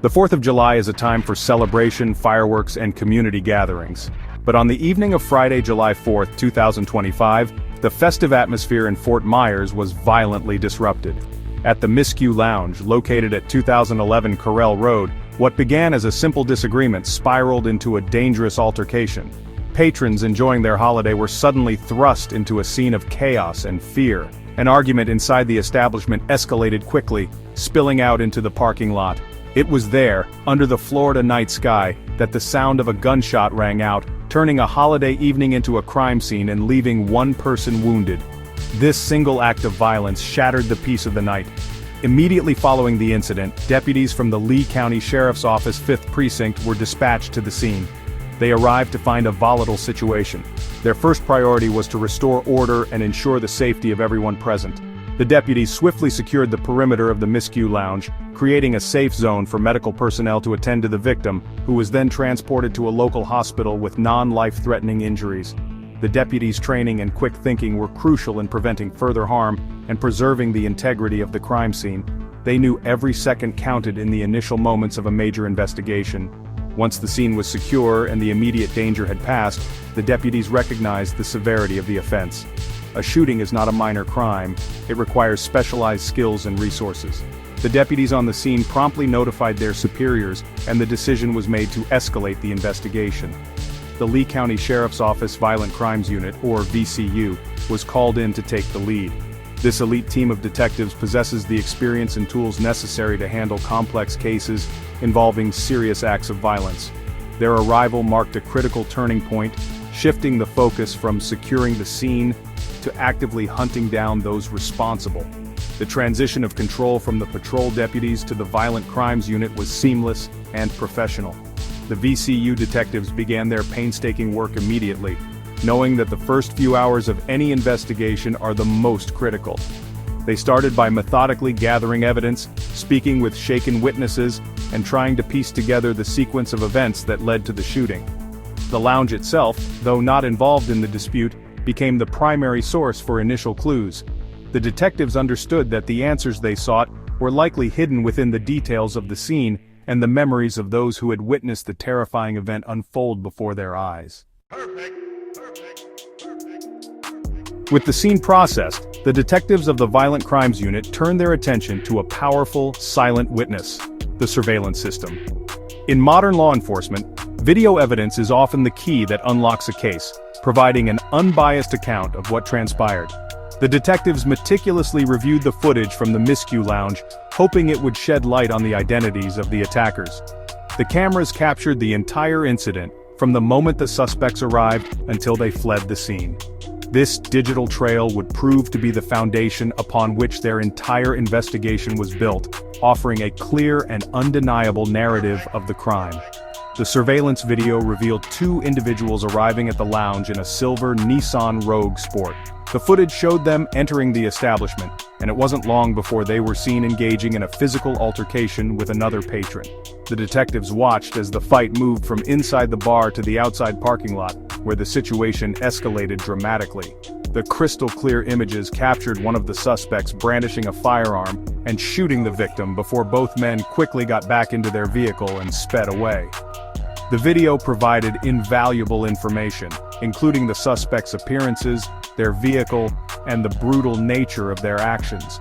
The 4th of July is a time for celebration, fireworks, and community gatherings. But on the evening of Friday, July 4, 2025, the festive atmosphere in Fort Myers was violently disrupted. At the Miscue Lounge, located at 2011 Correll Road, what began as a simple disagreement spiraled into a dangerous altercation. Patrons enjoying their holiday were suddenly thrust into a scene of chaos and fear. An argument inside the establishment escalated quickly, spilling out into the parking lot. It was there, under the Florida night sky, that the sound of a gunshot rang out, turning a holiday evening into a crime scene and leaving one person wounded. This single act of violence shattered the peace of the night. Immediately following the incident, deputies from the Lee County Sheriff's Office 5th Precinct were dispatched to the scene. They arrived to find a volatile situation. Their first priority was to restore order and ensure the safety of everyone present. The deputies swiftly secured the perimeter of the Miscue Lounge, creating a safe zone for medical personnel to attend to the victim, who was then transported to a local hospital with non-life-threatening injuries. The deputies' training and quick thinking were crucial in preventing further harm and preserving the integrity of the crime scene. They knew every second counted in the initial moments of a major investigation. Once the scene was secure and the immediate danger had passed, the deputies recognized the severity of the offense. A shooting is not a minor crime, it requires specialized skills and resources. The deputies on the scene promptly notified their superiors, and the decision was made to escalate the investigation. The Lee County Sheriff's Office Violent Crimes Unit, or VCU, was called in to take the lead. This elite team of detectives possesses the experience and tools necessary to handle complex cases involving serious acts of violence. Their arrival marked a critical turning point, shifting the focus from securing the scene to actively hunting down those responsible. The transition of control from the patrol deputies to the Violent Crimes Unit was seamless and professional. The VCU detectives began their painstaking work immediately, knowing that the first few hours of any investigation are the most critical. They started by methodically gathering evidence, speaking with shaken witnesses, and trying to piece together the sequence of events that led to the shooting. The lounge itself, though not involved in the dispute, became the primary source for initial clues. The detectives understood that the answers they sought were likely hidden within the details of the scene and the memories of those who had witnessed the terrifying event unfold before their eyes. With the scene processed, the detectives of the Violent Crimes Unit turned their attention to a powerful, silent witness: the surveillance system. In modern law enforcement, video evidence is often the key that unlocks a case, providing an unbiased account of what transpired. The detectives meticulously reviewed the footage from the Miscue Lounge, hoping it would shed light on the identities of the attackers. The cameras captured the entire incident, from the moment the suspects arrived until they fled the scene. This digital trail would prove to be the foundation upon which their entire investigation was built, offering a clear and undeniable narrative of the crime. The surveillance video revealed two individuals arriving at the lounge in a silver Nissan Rogue Sport. The footage showed them entering the establishment, and it wasn't long before they were seen engaging in a physical altercation with another patron. The detectives watched as the fight moved from inside the bar to the outside parking lot, where the situation escalated dramatically. The crystal-clear images captured one of the suspects brandishing a firearm and shooting the victim before both men quickly got back into their vehicle and sped away. The video provided invaluable information, including the suspects' appearances, their vehicle, and the brutal nature of their actions.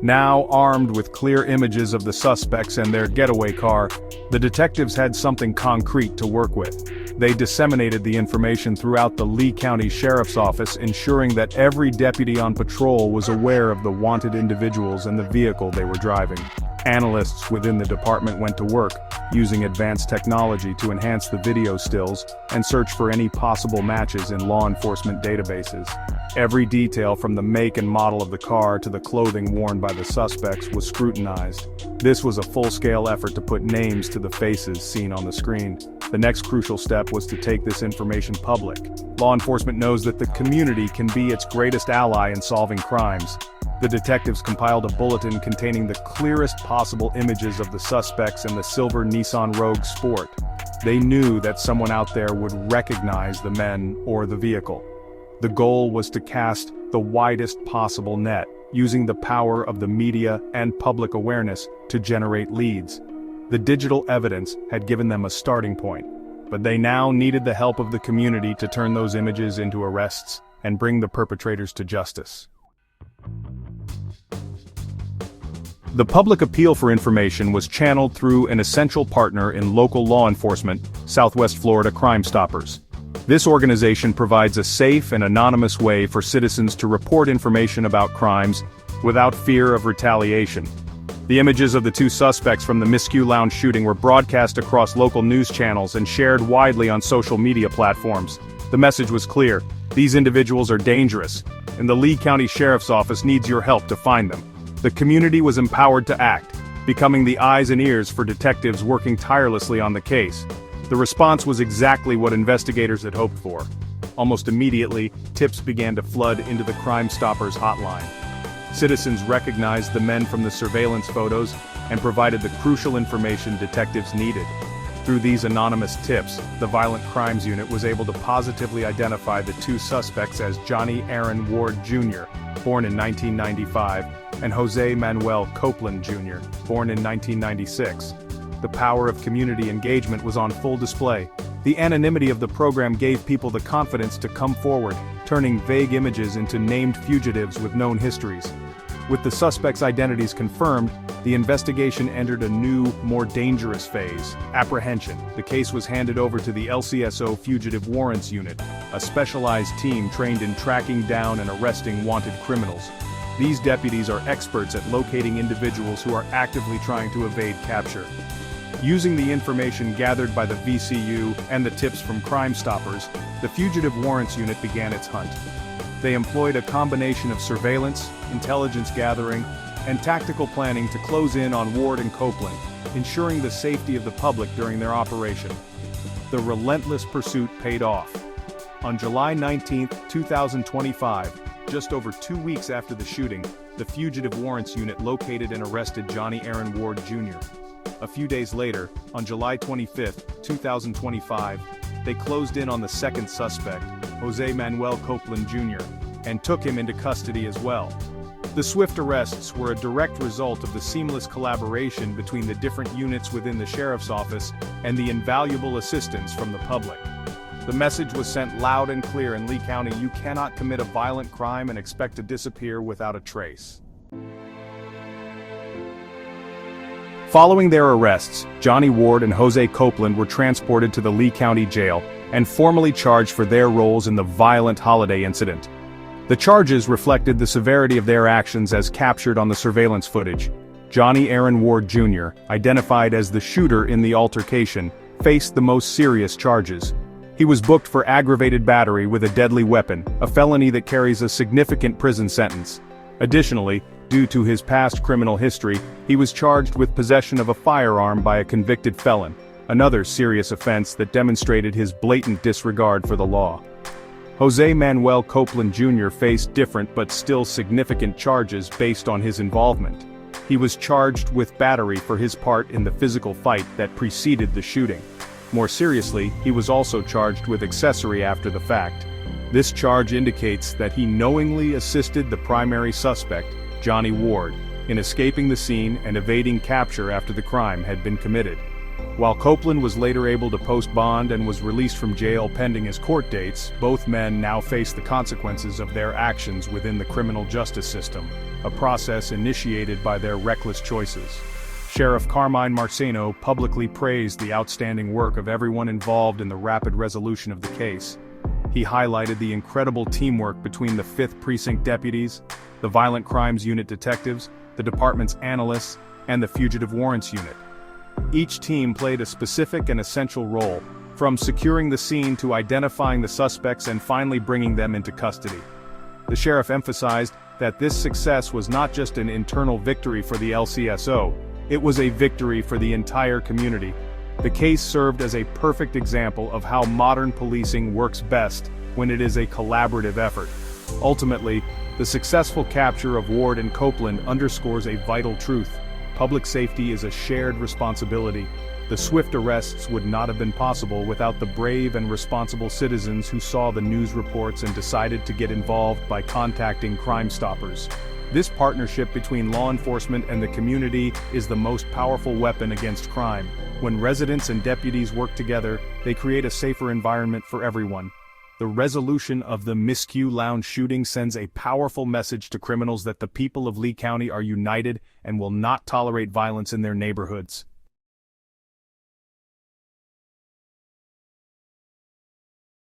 Now armed with clear images of the suspects and their getaway car, the detectives had something concrete to work with. They disseminated the information throughout the Lee County Sheriff's Office, ensuring that every deputy on patrol was aware of the wanted individuals and the vehicle they were driving. Analysts within the department went to work, using advanced technology to enhance the video stills and search for any possible matches in law enforcement databases. Every detail from the make and model of the car to the clothing worn by the suspects was scrutinized. This was a full-scale effort to put names to the faces seen on the screen. The next crucial step was to take this information public. Law enforcement knows that the community can be its greatest ally in solving crimes. The detectives compiled a bulletin containing the clearest possible images of the suspects and the silver Nissan Rogue Sport. They knew that someone out there would recognize the men or the vehicle. The goal was to cast the widest possible net, using the power of the media and public awareness to generate leads. The digital evidence had given them a starting point, but they now needed the help of the community to turn those images into arrests and bring the perpetrators to justice. The public appeal for information was channeled through an essential partner in local law enforcement, Southwest Florida Crime Stoppers. This organization provides a safe and anonymous way for citizens to report information about crimes without fear of retaliation. The images of the two suspects from the Miscue Lounge shooting were broadcast across local news channels and shared widely on social media platforms. The message was clear: these individuals are dangerous, and the Lee County Sheriff's Office needs your help to find them. The community was empowered to act, becoming the eyes and ears for detectives working tirelessly on the case. The response was exactly what investigators had hoped for. Almost immediately, tips began to flood into the Crime Stoppers hotline. Citizens recognized the men from the surveillance photos and provided the crucial information detectives needed. Through these anonymous tips, the Violent Crimes Unit was able to positively identify the two suspects as Johnny Aaron Ward Jr., born in 1995, and Jose Manuel Copeland Jr., born in 1996. The power of community engagement was on full display. The anonymity of the program gave people the confidence to come forward, turning vague images into named fugitives with known histories. With the suspects' identities confirmed, the investigation entered a new, more dangerous phase: apprehension. The case was handed over to the LCSO Fugitive Warrants Unit, a specialized team trained in tracking down and arresting wanted criminals. These deputies are experts at locating individuals who are actively trying to evade capture. Using the information gathered by the VCU and the tips from Crime Stoppers, the Fugitive Warrants Unit began its hunt. They employed a combination of surveillance, intelligence gathering, and tactical planning to close in on Ward and Copeland, ensuring the safety of the public during their operation. The relentless pursuit paid off. On July 19, 2025, just over 2 weeks after the shooting, the Fugitive Warrants Unit located and arrested Johnny Aaron Ward Jr. A few days later, on July 25, 2025, they closed in on the second suspect, Jose Manuel Copeland Jr., and took him into custody as well. The swift arrests were a direct result of the seamless collaboration between the different units within the Sheriff's Office and the invaluable assistance from the public. The message was sent loud and clear in Lee County: you cannot commit a violent crime and expect to disappear without a trace. Following their arrests, Johnny Ward and Jose Copeland were transported to the Lee County Jail and formally charged for their roles in the violent holiday incident. The charges reflected the severity of their actions as captured on the surveillance footage. Johnny Aaron Ward Jr., identified as the shooter in the altercation, faced the most serious charges. He was booked for aggravated battery with a deadly weapon, a felony that carries a significant prison sentence. Additionally, due to his past criminal history, he was charged with possession of a firearm by a convicted felon, another serious offense that demonstrated his blatant disregard for the law. Jose Manuel Copeland Jr. faced different but still significant charges based on his involvement. He was charged with battery for his part in the physical fight that preceded the shooting. More seriously, he was also charged with accessory after the fact. This charge indicates that he knowingly assisted the primary suspect, Johnny Ward, in escaping the scene and evading capture after the crime had been committed. While Copeland was later able to post bond and was released from jail pending his court dates, both men now face the consequences of their actions within the criminal justice system, a process initiated by their reckless choices. Sheriff Carmine Marceno publicly praised the outstanding work of everyone involved in the rapid resolution of the case. He highlighted the incredible teamwork between the 5th Precinct Deputies, the Violent Crimes Unit detectives, the department's analysts, and the Fugitive Warrants Unit. Each team played a specific and essential role, from securing the scene to identifying the suspects and finally bringing them into custody. The sheriff emphasized that this success was not just an internal victory for the LCSO, it was a victory for the entire community. The case served as a perfect example of how modern policing works best when it is a collaborative effort. Ultimately, the successful capture of Ward and Copeland underscores a vital truth: public safety is a shared responsibility. The swift arrests would not have been possible without the brave and responsible citizens who saw the news reports and decided to get involved by contacting Crime Stoppers. This partnership between law enforcement and the community is the most powerful weapon against crime. When residents and deputies work together, they create a safer environment for everyone. The resolution of the Miscue Lounge shooting sends a powerful message to criminals that the people of Lee County are united and will not tolerate violence in their neighborhoods.